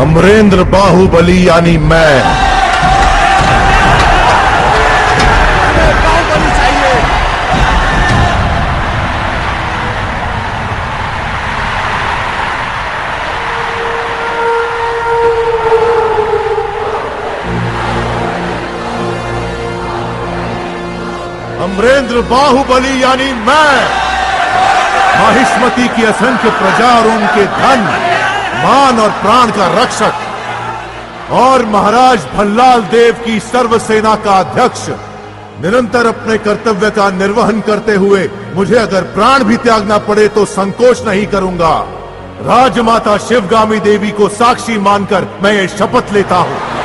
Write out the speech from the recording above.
अमरेंद्र बाहुबली यानी मैं। बाहुबली चाहिए। अमरेंद्र बाहुबली यानी मैं, माहिष्मति की असंख्य प्रजा और उनके धन, मान और प्राण का रक्षक, और महाराज भल्लाल देव की सर्वसेना का अध्यक्ष, निरंतर अपने कर्तव्य का निर्वहन करते हुए मुझे अगर प्राण भी त्यागना पड़े तो संकोच नहीं करूंगा। राजमाता शिवगामी देवी को साक्षी मानकर मैं ये शपथ लेता हूं।